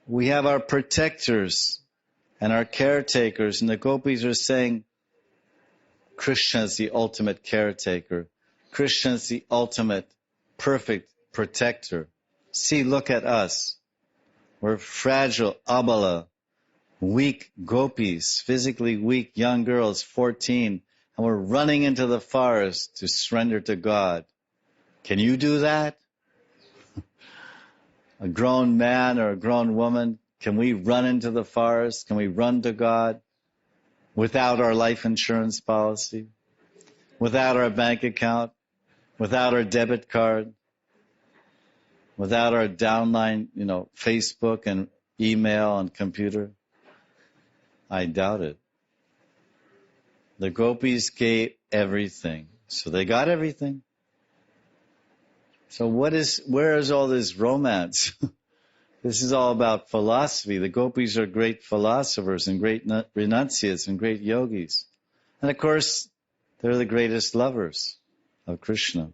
We have our protectors and our caretakers, and the gopis are saying, Krishna is the ultimate caretaker. Krishna is the ultimate, perfect protector. See, look at us. We're fragile, abala, weak gopis, physically weak young girls, 14, and we're running into the forest to surrender to God. Can you do that? A grown man or a grown woman, can we run into the forest? Can we run to God without our life insurance policy, without our bank account, without our debit card, without our downline, Facebook and email and computer? I doubt it. The gopis gave everything, so they got everything. So where is all this romance? This is all about philosophy. The gopis are great philosophers and great renunciates and great yogis. And of course, they're the greatest lovers of Krishna.